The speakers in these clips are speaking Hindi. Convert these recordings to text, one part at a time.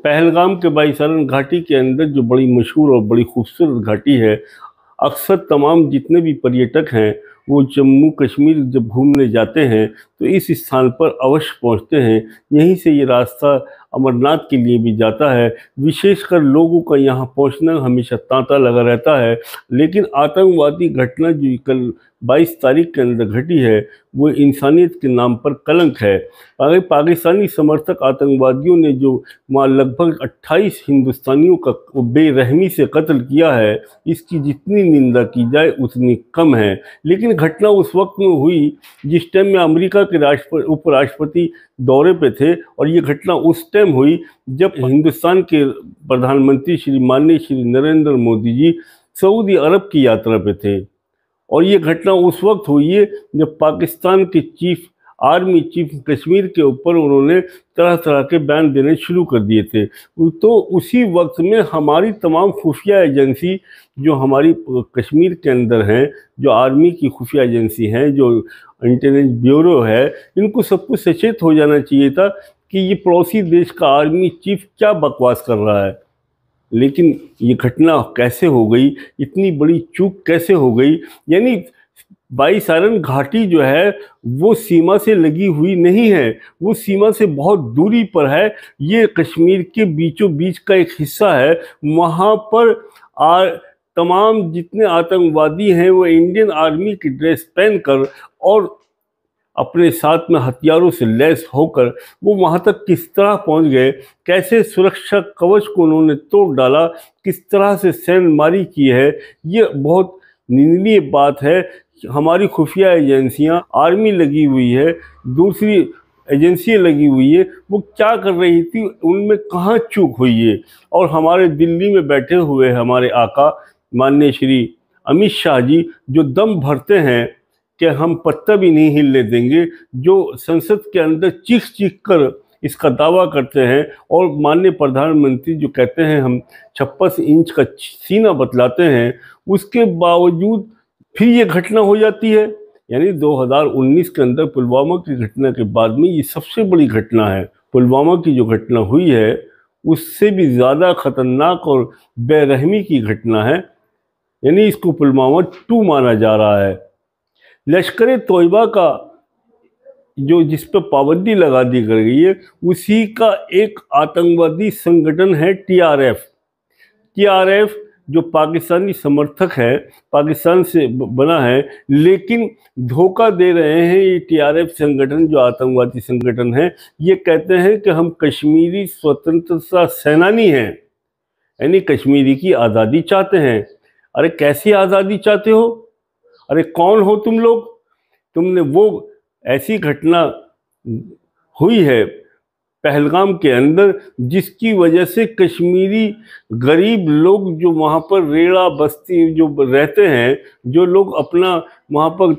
पहलगाम के बाईसारन घाटी के अंदर जो बड़ी मशहूर और बड़ी खूबसूरत घाटी है, अक्सर तमाम जितने भी पर्यटक हैं वो जम्मू कश्मीर जब घूमने जाते हैं तो इस स्थान पर अवश्य पहुंचते हैं। यहीं से ये रास्ता अमरनाथ के लिए भी जाता है। विशेषकर लोगों का यहाँ पहुंचना हमेशा तांता लगा रहता है। लेकिन आतंकवादी घटना जो कल 22 तारीख के अंदर घटी है वो इंसानियत के नाम पर कलंक है। अगर पाकिस्तानी समर्थक आतंकवादियों ने जो वहाँ लगभग 28 हिंदुस्तानियों का बेरहमी से कत्ल किया है, इसकी जितनी निंदा की जाए उतनी कम है। लेकिन घटना उस वक्त में हुई जिस टाइम में अमेरिका के उपराष्ट्रपति दौरे पे थे, और ये घटना उस टाइम हुई जब हिंदुस्तान के प्रधानमंत्री माननीय श्री नरेंद्र मोदी जी सऊदी अरब की यात्रा पे थे। और ये घटना उस वक्त हुई है जब पाकिस्तान के आर्मी चीफ कश्मीर के ऊपर उन्होंने तरह तरह के बयान देने शुरू कर दिए थे। तो उसी वक्त में हमारी तमाम खुफिया एजेंसी जो हमारी कश्मीर के अंदर हैं, जो आर्मी की खुफिया एजेंसी हैं, जो इंटेलिजेंस ब्यूरो है, इनको सब कुछ सचेत हो जाना चाहिए था कि ये पड़ोसी देश का आर्मी चीफ क्या बकवास कर रहा है। लेकिन ये घटना कैसे हो गई, इतनी बड़ी चूक कैसे हो गई? यानी बाईसारन घाटी जो है वो सीमा से लगी हुई नहीं है, वो सीमा से बहुत दूरी पर है। ये कश्मीर के बीचों बीच का एक हिस्सा है। वहाँ पर तमाम जितने आतंकवादी हैं वो इंडियन आर्मी की ड्रेस पहनकर और अपने साथ में हथियारों से लैस होकर वो वहाँ तक किस तरह पहुँच गए, कैसे सुरक्षा कवच को उन्होंने तोड़ डाला, किस तरह से सैनमारी की है, ये बहुत निंदनीय बात है। हमारी खुफिया एजेंसियां, आर्मी लगी हुई है, दूसरी एजेंसियां लगी हुई है, वो क्या कर रही थी, उनमें कहाँ चूक हुई है? और हमारे दिल्ली में बैठे हुए हमारे आका माननीय श्री अमित शाह जी जो दम भरते हैं कि हम पत्ता भी नहीं हिलने देंगे, जो संसद के अंदर चीख चीख कर इसका दावा करते हैं, और माननीय प्रधानमंत्री जो कहते हैं हम 56 इंच का सीना बतलाते हैं, उसके बावजूद फिर ये घटना हो जाती है। यानी 2019 के अंदर पुलवामा की घटना के बाद में ये सबसे बड़ी घटना है। पुलवामा की जो घटना हुई है उससे भी ज़्यादा खतरनाक और बेरहमी की घटना है। यानी इसको पुलवामा 2 माना जा रहा है। लश्कर तोयबा का जो जिस पर पाबंदी लगा दी गई है उसी का एक आतंकवादी संगठन है टीआरएफ। टीआरएफ जो पाकिस्तानी समर्थक है, पाकिस्तान से बना है, लेकिन धोखा दे रहे हैं ये टीआरएफ संगठन जो आतंकवादी संगठन है। ये कहते हैं कि हम कश्मीरी स्वतंत्रता सेनानी हैं, यानी कश्मीरी की आज़ादी चाहते हैं। अरे कैसी आज़ादी चाहते हो? अरे कौन हो तुम लोग? तुमने वो ऐसी घटना हुई है पहलगाम के अंदर जिसकी वजह से कश्मीरी गरीब लोग जो वहाँ पर रेड़ा बस्ती जो रहते हैं, जो लोग अपना वहाँ पर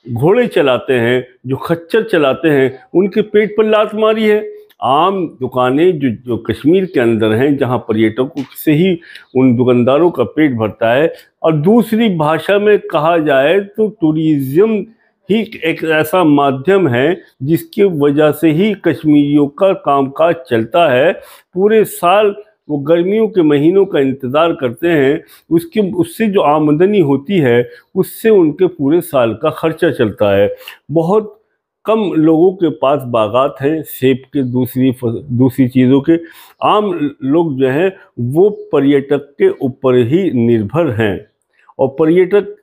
घोड़े चलाते हैं, जो खच्चर चलाते हैं, उनके पेट पर लात मारी है। आम दुकानें जो कश्मीर के अंदर हैं, जहाँ पर्यटकों से ही उन दुकानदारों का पेट भरता है। और दूसरी भाषा में कहा जाए तो टूरिज़्म ही एक ऐसा माध्यम है जिसकी वजह से ही कश्मीरियों का कामकाज चलता है। पूरे साल वो गर्मियों के महीनों का इंतज़ार करते हैं, उससे जो आमदनी होती है उससे उनके पूरे साल का खर्चा चलता है। बहुत कम लोगों के पास बागात हैं सेब के, दूसरी चीज़ों के। आम लोग जो हैं वो पर्यटक के ऊपर ही निर्भर हैं। और पर्यटक,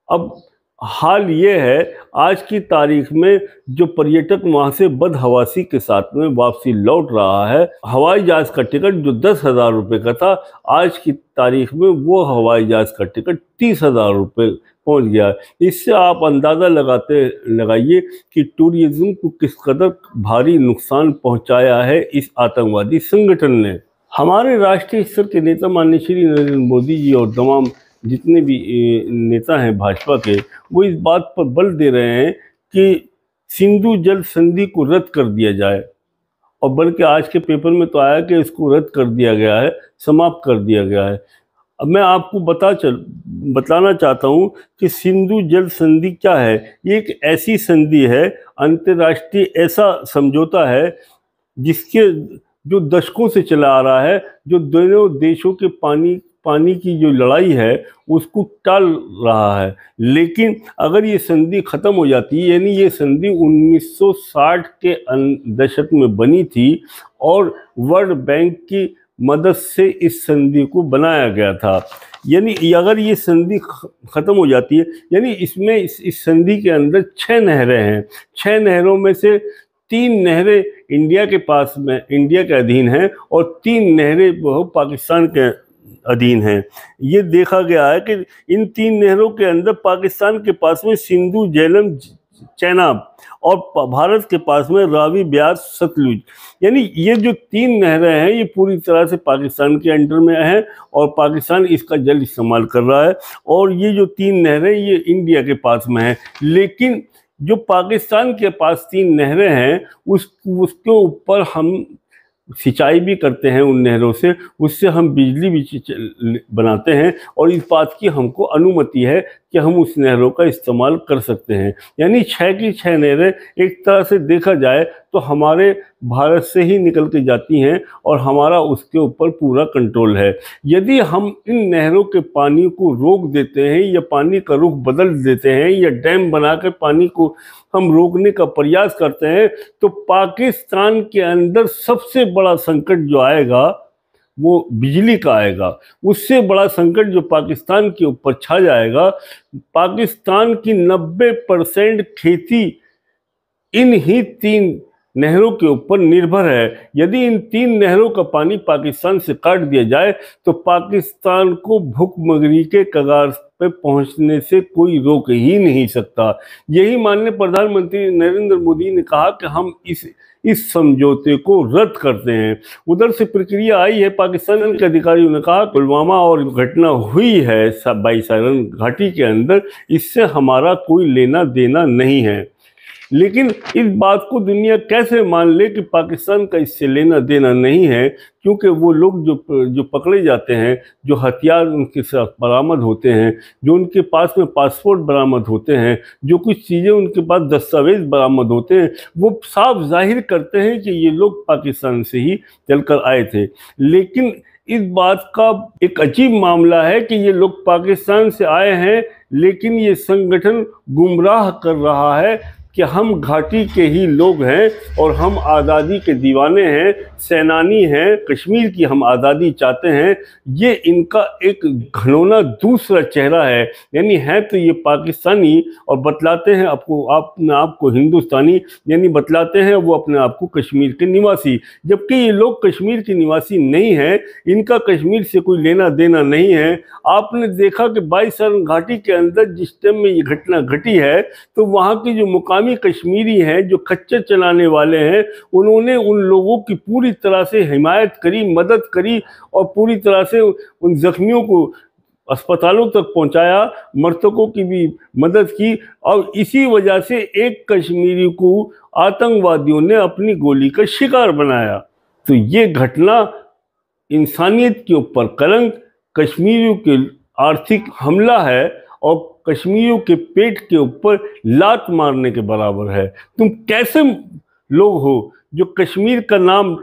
अब हाल ये है आज की तारीख में जो पर्यटक वहाँ से बदहवासी के साथ में वापसी लौट रहा है, हवाई जहाज़ का टिकट जो 10,000 रुपये का था, आज की तारीख में वो हवाई जहाज़ का टिकट 30,000 रुपये पहुँच गया। इससे आप अंदाज़ा लगाइए कि टूरिज़्म को किस कदर भारी नुकसान पहुँचाया है इस आतंकवादी संगठन ने। हमारे राष्ट्रीय स्तर के नेता माननीय श्री नरेंद्र मोदी जी और तमाम जितने भी नेता हैं भाजपा के, वो इस बात पर बल दे रहे हैं कि सिंधु जल संधि को रद्द कर दिया जाए। और बल्कि आज के पेपर में तो आया कि इसको रद्द कर दिया गया है, समाप्त कर दिया गया है। अब मैं आपको बताना चाहता हूँ कि सिंधु जल संधि क्या है। ये एक ऐसी संधि है, अंतर्राष्ट्रीय ऐसा समझौता है जिसके जो दशकों से चला आ रहा है, जो दोनों देशों के पानी की जो लड़ाई है उसको टाल रहा है। लेकिन अगर ये संधि खत्म हो जाती है, यानी ये संधि 1960 के दशक में बनी थी और वर्ल्ड बैंक की मदद से इस संधि को बनाया गया था, यानी अगर ये संधि खत्म हो जाती है, यानी इसमें इस संधि के अंदर 6 नहरें हैं। 6 नहरों में से 3 नहरें इंडिया के अधीन हैं और 3 नहरें पाकिस्तान के अधीन हैं। ये देखा गया है कि इन 3 नहरों के अंदर पाकिस्तान के पास में सिंधु, झेलम, चेनाब और भारत के पास में रावी, ब्यास, सतलुज, यानी ये जो 3 नहरें हैं ये पूरी तरह से पाकिस्तान के अंडर में है और पाकिस्तान इसका जल इस्तेमाल कर रहा है। और ये जो 3 नहरें ये इंडिया के पास में है, लेकिन जो पाकिस्तान के पास 3 नहरें हैं उसके ऊपर हम सिंचाई भी करते हैं उन नहरों से, उससे हम बिजली भी बनाते हैं और इस बात की हमको अनुमति है कि हम उस नहरों का इस्तेमाल कर सकते हैं। यानी 6 की 6 नहरें एक तरह से देखा जाए तो हमारे भारत से ही निकल के जाती हैं और हमारा उसके ऊपर पूरा कंट्रोल है। यदि हम इन नहरों के पानी को रोक देते हैं या पानी का रुख बदल देते हैं या डैम बनाकर पानी को हम रोकने का प्रयास करते हैं, तो पाकिस्तान के अंदर सबसे बड़ा संकट जो आएगा वो बिजली का आएगा। उससे बड़ा संकट जो पाकिस्तान के ऊपर छा जाएगा, पाकिस्तान की 90% खेती इन ही 3 नहरों के ऊपर निर्भर है। यदि इन 3 नहरों का पानी पाकिस्तान से काट दिया जाए तो पाकिस्तान को भूखमरी के कगार पे पहुंचने से कोई रोक ही नहीं सकता। यही माननीय प्रधानमंत्री नरेंद्र मोदी ने कहा कि हम इस समझौते को रद्द करते हैं। उधर से प्रक्रिया आई है, पाकिस्तान के अधिकारियों ने कहा पुलवामा और घटना हुई है बाईसारन घाटी के अंदर, इससे हमारा कोई लेना देना नहीं है। लेकिन इस बात को दुनिया कैसे मान ले कि पाकिस्तान का इससे लेना देना नहीं है, क्योंकि वो लोग जो पकड़े जाते हैं, जो हथियार उनके साथ बरामद होते हैं, जो उनके पास में पासपोर्ट बरामद होते हैं, जो कुछ चीज़ें उनके पास दस्तावेज बरामद होते हैं, वो साफ जाहिर करते हैं कि ये लोग पाकिस्तान से ही चलकर आए थे। लेकिन इस बात का एक अजीब मामला है कि ये लोग पाकिस्तान से आए हैं, लेकिन ये संगठन गुमराह कर रहा है कि हम घाटी के ही लोग हैं और हम आज़ादी के दीवाने हैं, सेनानी हैं, कश्मीर की हम आज़ादी चाहते हैं। ये इनका एक घनौना दूसरा चेहरा है। यानी है तो ये पाकिस्तानी और बतलाते हैं अपने आप को हिंदुस्तानी, यानी बतलाते हैं वो अपने आप को कश्मीर के निवासी, जबकि ये लोग कश्मीर के निवासी नहीं हैं। इनका कश्मीर से कोई लेना देना नहीं है। आपने देखा कि बाईसारन घाटी के अंदर जिस टाइम में ये घटना घटी है, तो वहाँ की जो मुकामी कश्मीरी हैं, जो खच्चर चलाने वाले हैं, उन्होंने उन लोगों की पूरी तरह से हिमायत करी, मदद करी और पूरी तरह से उन जख्मियों को अस्पतालों तक पहुंचाया, मृतकों की भी मदद की। और इसी वजह से एक कश्मीरी को आतंकवादियों ने अपनी गोली का शिकार बनाया। तो ये घटना इंसानियत के ऊपर कलंक, कश्मीरियों के आर्थिक हमला है और कश्मीरियों के पेट के ऊपर लात मारने के बराबर है। तुम कैसे लोग हो जो कश्मीर का नाम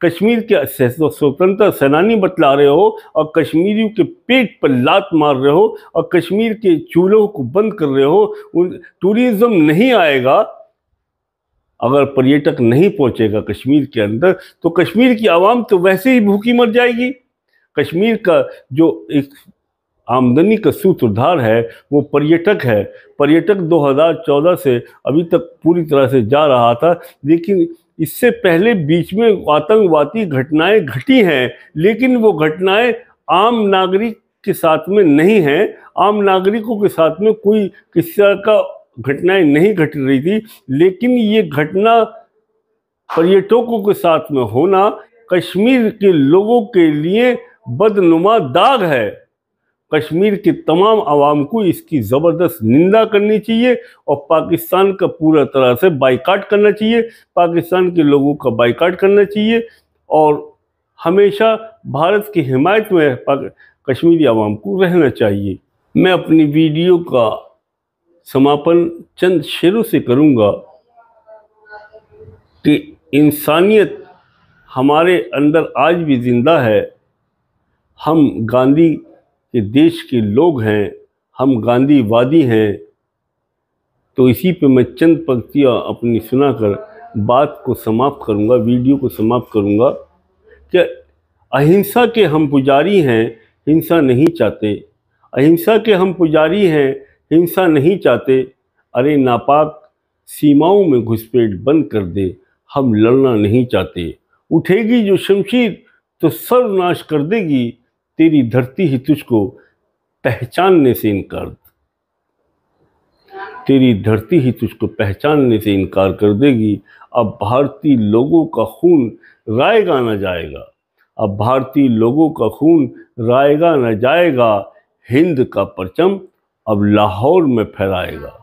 कश्मीर के स्वतंत्रता सेनानी बतला रहे हो और कश्मीरियों के पेट पर लात मार रहे हो और कश्मीर के चूल्हों को बंद कर रहे हो। टूरिज्म नहीं आएगा अगर पर्यटक नहीं पहुंचेगा कश्मीर के अंदर, तो कश्मीर की आवाम तो वैसे ही भूखी मर जाएगी। कश्मीर का जो एक आमदनी का सूत्रधार है वो पर्यटक है। पर्यटक 2014 से अभी तक पूरी तरह से जा रहा था, लेकिन इससे पहले बीच में आतंकवादी घटनाएं घटी हैं, लेकिन वो घटनाएं आम नागरिक के साथ में नहीं हैं। आम नागरिकों के साथ में कोई किसी तरह का घटनाएं नहीं घट रही थी, लेकिन ये घटना पर्यटकों के साथ में होना कश्मीर के लोगों के लिए बदनुमा दाग है। कश्मीर के तमाम आवाम को इसकी ज़बरदस्त निंदा करनी चाहिए और पाकिस्तान का पूरा तरह से बाइकाट करना चाहिए, पाकिस्तान के लोगों का बाइकाट करना चाहिए और हमेशा भारत की हिमायत में कश्मीरी आवाम को रहना चाहिए। मैं अपनी वीडियो का समापन चंद शेरों से करूँगा कि इंसानियत हमारे अंदर आज भी जिंदा है। हम गांधी के देश के लोग हैं, हम गांधीवादी हैं। तो इसी पे मैं चंद पंक्तियाँ अपनी सुनाकर बात को समाप्त करूँगा, वीडियो को समाप्त करूँगा कि अहिंसा के हम पुजारी हैं, हिंसा नहीं चाहते। अहिंसा के हम पुजारी हैं, हिंसा नहीं चाहते। अरे नापाक सीमाओं में घुसपैठ बंद कर दे, हम लड़ना नहीं चाहते। उठेगी जो शमशीर तो सर्वनाश कर देगी, तेरी धरती ही तुझको पहचानने से इनकार, तेरी धरती ही तुझको पहचानने से इनकार कर देगी। अब भारतीय लोगों का खून रायगा न जाएगा, अब भारतीय लोगों का खून रायगा न जाएगा। हिंद का परचम अब लाहौर में फहराएगा।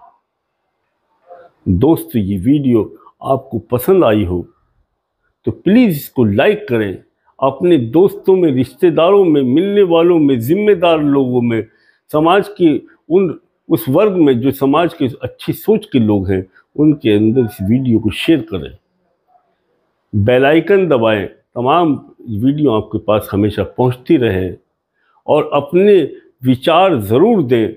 दोस्तों, ये वीडियो आपको पसंद आई हो तो प्लीज़ इसको लाइक करें। अपने दोस्तों में, रिश्तेदारों में, मिलने वालों में, जिम्मेदार लोगों में, समाज के उस वर्ग में जो समाज के अच्छी सोच के लोग हैं, उनके अंदर इस वीडियो को शेयर करें। बेल आइकन दबाएं, तमाम वीडियो आपके पास हमेशा पहुंचती रहे। और अपने विचार ज़रूर दें,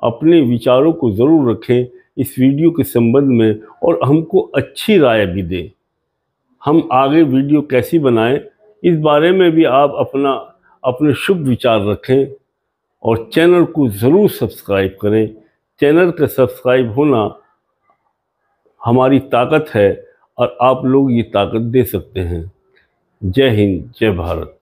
अपने विचारों को ज़रूर रखें इस वीडियो के संबंध में, और हमको अच्छी राय भी दें। हम आगे वीडियो कैसी बनाएं, इस बारे में भी आप अपने शुभ विचार रखें। और चैनल को ज़रूर सब्सक्राइब करें। चैनल का सब्सक्राइब होना हमारी ताकत है और आप लोग ये ताकत दे सकते हैं। जय हिंद, जय भारत।